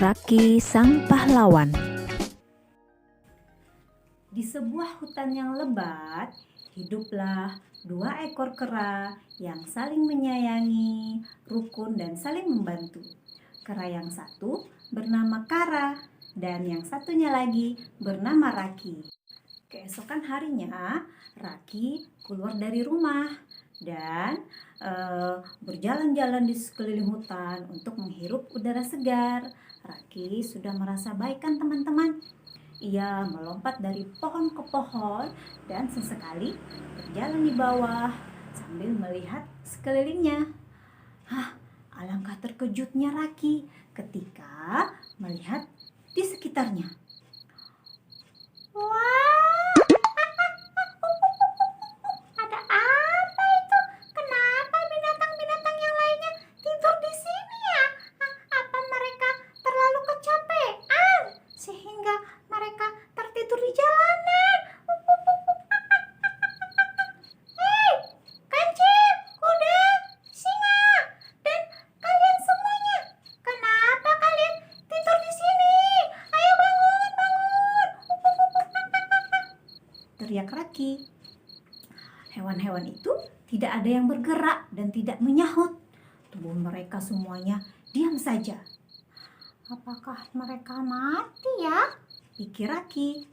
Raki Sang Pahlawan. Di sebuah hutan yang lebat, hiduplah dua ekor kera yang saling menyayangi, rukun dan saling membantu. Kera yang satu bernama Kara dan yang satunya lagi bernama Raki. Keesokan harinya, Raki keluar dari rumah dan berjalan-jalan di sekeliling hutan untuk menghirup udara segar. Raki sudah merasa baik kan teman-teman? Ia melompat dari pohon ke pohon dan sesekali berjalan di bawah sambil melihat sekelilingnya. Alangkah terkejutnya Raki ketika melihat di sekitarnya. Wah, ada apa itu? Kenapa binatang-binatang yang lainnya tidur di sini ya? Apa mereka terlalu kecapean sehingga mereka tertidur di jalanan? Hei, kancil, kuda, singa, dan kalian semuanya, kenapa kalian tidur di sini? Ayo bangun, bangun! Teriak Raki. Hewan-hewan itu tidak ada yang bergerak dan tidak menyahut. Tubuh mereka semuanya diam saja. Apakah mereka mati ya? Pikir Raki.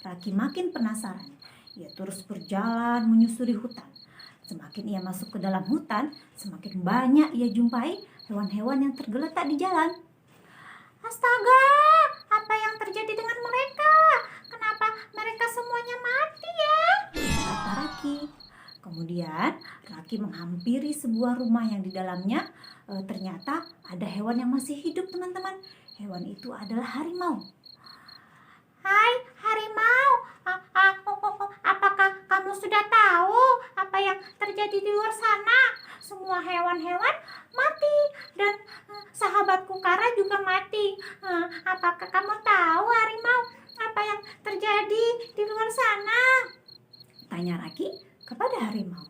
Raki makin penasaran. Ia terus berjalan menyusuri hutan. Semakin ia masuk ke dalam hutan, semakin banyak ia jumpai hewan-hewan yang tergeletak di jalan. Astaga, apa yang terjadi dengan mereka? Kenapa mereka semuanya mati ya? Kata Raki. Kemudian Raki menghampiri sebuah rumah yang di dalamnya ternyata ada hewan yang masih hidup teman-teman. Hewan itu adalah harimau. Hai harimau, apakah kamu sudah tahu apa yang terjadi di luar sana? Semua hewan-hewan mati dan sahabatku Kara juga mati. Apakah kamu tahu harimau apa yang terjadi di luar sana? Tanya Raki kepada harimau.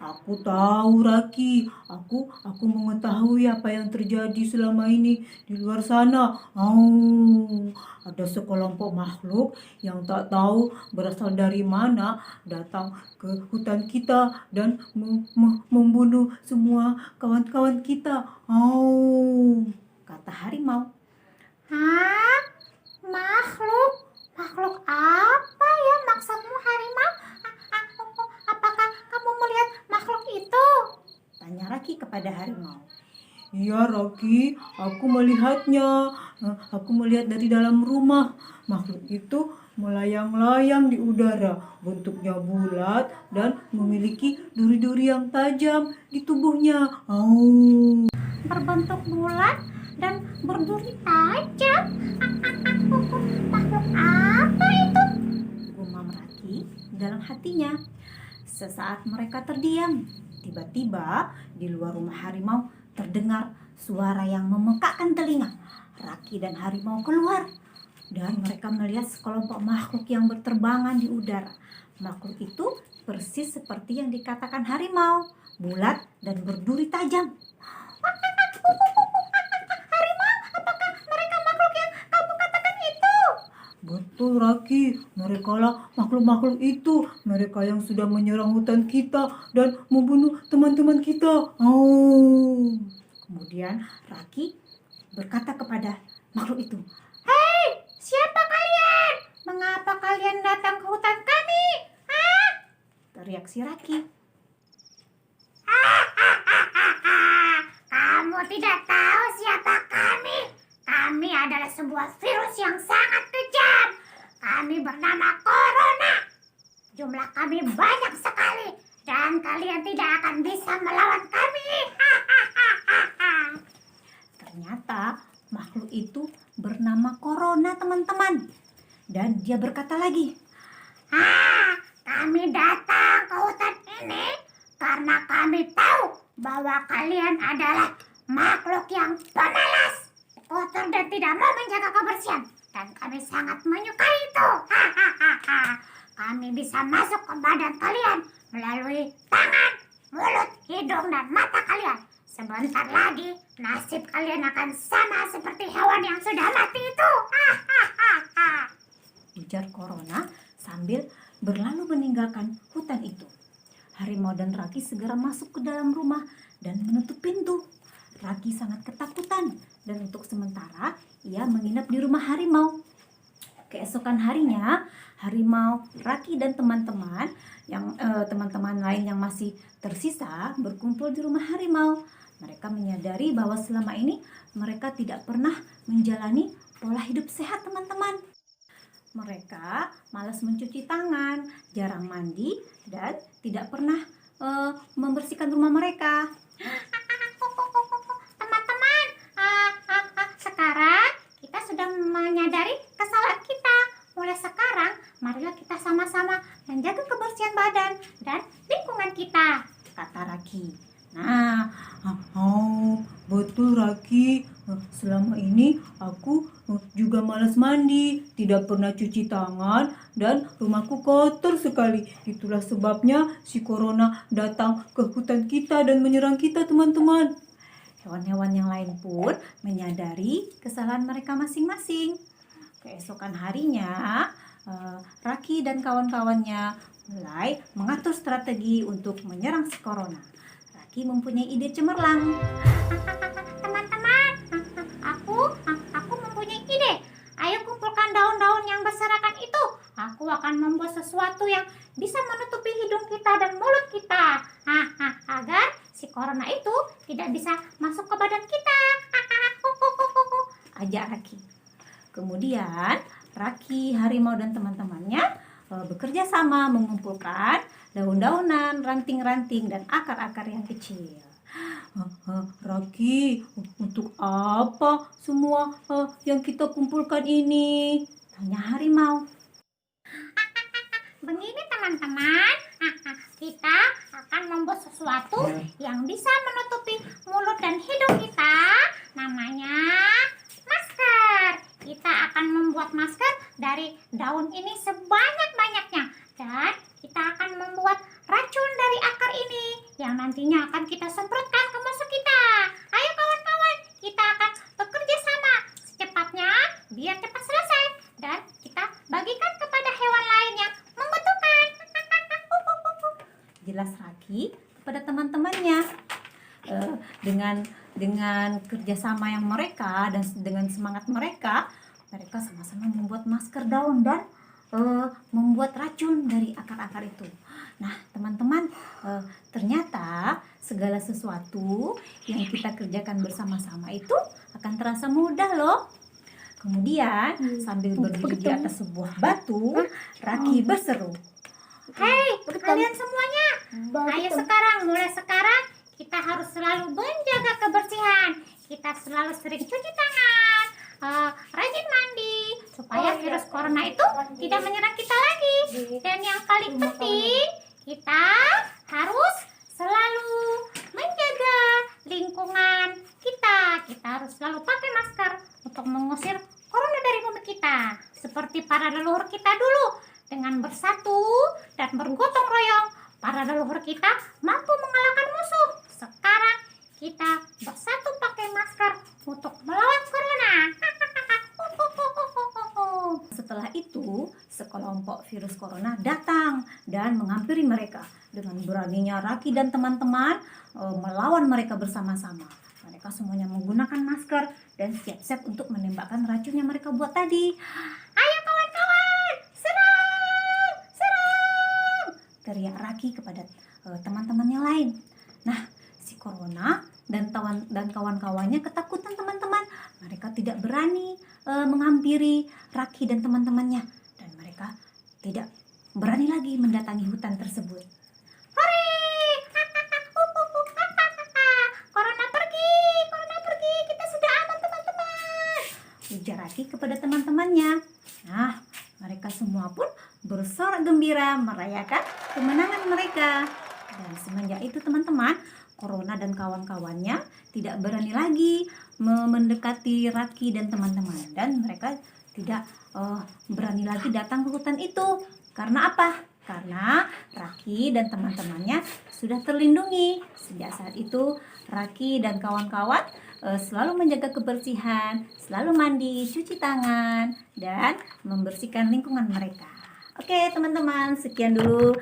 Aku tahu Raki, aku mengetahui apa yang terjadi selama ini di luar sana. Ada sekelompok makhluk yang tak tahu berasal dari mana datang ke hutan kita dan membunuh semua kawan-kawan kita. Kata harimau. Hah? Makhluk apa ya maksudmu harimau? Apakah kamu melihat makhluk itu? Tanya Raki kepada harimau. Iya Raki, aku melihatnya. Aku melihat dari dalam rumah. Makhluk itu melayang-layang di udara. Bentuknya bulat dan memiliki duri-duri yang tajam di tubuhnya. Berbentuk bulat dan berduri tajam. Makhluk apa itu? Gumam Raki dalam hatinya. Sesaat mereka terdiam, tiba-tiba di luar rumah harimau terdengar suara yang memekakkan telinga. Raki dan harimau keluar dan mereka melihat sekelompok makhluk yang berterbangan di udara. Makhluk itu persis seperti yang dikatakan harimau, bulat dan berduri tajam. Betul Raki, merekalah makhluk-makhluk itu. Mereka yang sudah menyerang hutan kita dan membunuh teman-teman kita. Kemudian Raki berkata kepada makhluk itu, "Hei, siapa kalian? Mengapa kalian datang ke hutan kami?" Teriak si Raki. Kamu tidak tahu siapa kami? Kami adalah sebuah virus yang sangat kejam. Kami bernama Corona. Jumlah kami banyak sekali dan kalian tidak akan bisa melawan kami. Ternyata makhluk itu bernama Corona teman-teman. Dan dia berkata lagi, kami datang ke hutan ini karena kami tahu bahwa kalian adalah makhluk yang pemalas, kotor dan tidak mau menjaga kebersihan. Dan kami sangat menyukai itu. Kami bisa masuk ke badan kalian melalui tangan, mulut, hidung, dan mata kalian. sebentar lagi nasib kalian akan sama seperti hewan yang sudah mati itu. Ujar Corona sambil berlalu meninggalkan hutan itu. Harimau dan Raki segera masuk ke dalam rumah dan menutup pintu. Raki sangat ketakutan dan untuk sementara ia menginap di rumah harimau. Keesokan harinya, harimau, Raki dan teman-teman teman-teman lain yang masih tersisa berkumpul di rumah harimau. Mereka menyadari bahwa selama ini mereka tidak pernah menjalani pola hidup sehat, teman-teman. Mereka malas mencuci tangan, jarang mandi, dan tidak pernah membersihkan rumah mereka. Teman-teman, sekarang kita sudah menyadari kesalahan kita. Mulai sekarang, marilah kita sama-sama menjaga kebersihan badan dan lingkungan kita, Kata Raki. Nah, betul Raki. Selama ini aku juga malas mandi, tidak pernah cuci tangan, dan rumahku kotor sekali. Itulah sebabnya si Corona datang ke hutan kita dan menyerang kita, teman-teman. Hewan-hewan yang lain pun menyadari kesalahan mereka masing-masing. Keesokan harinya, Raki dan kawan-kawannya mulai mengatur strategi untuk menyerang si Corona. Raki mempunyai ide cemerlang. Teman-teman. Aku mempunyai ide. Ayo kumpulkan daun-daun yang berserakan itu. Aku akan membuat sesuatu yang bisa menutupi hidung kita dan mulut kita, agar si Corona itu tidak bisa masuk ke badan kita. Ajak Raki. Kemudian Raki, harimau dan teman-temannya bekerja sama mengumpulkan daun-daunan, ranting-ranting dan akar-akar yang kecil. Raki, untuk apa semua yang kita kumpulkan ini? Tanya harimau. Begini teman-teman, kita akan membuat sesuatu yang bisa menutupi mulut dan hidung kita. Namanya masker. Kita akan membuat masker dari daun ini sebanyak-banyaknya. Dan kita akan membuat racun dari akar ini yang nantinya akan kita semprotkan ke musuh kita. Ayo kawan-kawan, kita akan bekerja sama secepatnya biar cepat selesai. Dan kita bagikan kepada hewan lain yang membutuhkan. Jelas Raki kepada teman-temannya. Dengan kerjasama yang mereka dan dengan semangat mereka sama-sama membuat masker daun dan membuat racun dari akar-akar itu. Nah, teman-teman, ternyata segala sesuatu yang kita kerjakan bersama-sama itu akan terasa mudah loh. Kemudian sambil berdiri di atas sebuah batu, Raki berseru, Hei, kalian semuanya, ayo mulai sekarang kita harus selalu menjaga kebersihan. Kita selalu sering cuci tangan, rajin mandi, supaya virus corona itu tidak menyerang kita lagi. Dan yang paling penting, kita harus selalu menjaga lingkungan kita. Kita harus selalu pakai masker untuk mengusir corona dari bumi kita. Seperti para leluhur kita dulu, dengan bersatu dan bergotong royong, para leluhur kita mampu mengalahkan musuh. Sekarang kita bersatu pakai masker untuk melawan corona. Setelah itu, sekelompok virus corona datang dan menghampiri mereka. Dengan beraninya Raki dan teman-teman melawan mereka bersama-sama. Mereka semuanya menggunakan masker dan siap-siap untuk menembakkan racun yang mereka buat tadi. Ayo kawan-kawan, serang! Serang! Teriak Raki kepada teman-teman yang lain. Nah, si Corona dan kawan-kawannya ketakutan, teman-teman. Mereka tidak berani menghampiri Raki dan teman-temannya, dan mereka tidak berani lagi mendatangi hutan tersebut. Hore! Corona pergi, kita sudah aman teman-teman. Ujar Raki kepada teman-temannya. Nah, mereka semua pun bersorak gembira merayakan kemenangan mereka. Dan semenjak itu teman-teman, Corona dan kawan-kawannya tidak berani lagi mendekati Raki dan teman-teman. Dan mereka tidak berani lagi datang ke hutan itu. Karena apa? karena Raki dan teman-temannya sudah terlindungi. Sejak saat itu Raki dan kawan-kawan selalu menjaga kebersihan, selalu mandi, cuci tangan, dan membersihkan lingkungan mereka. Oke teman-teman, sekian dulu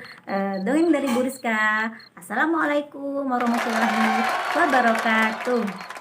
dongeng dari Bu Rizka. Assalamualaikum warahmatullahi wabarakatuh.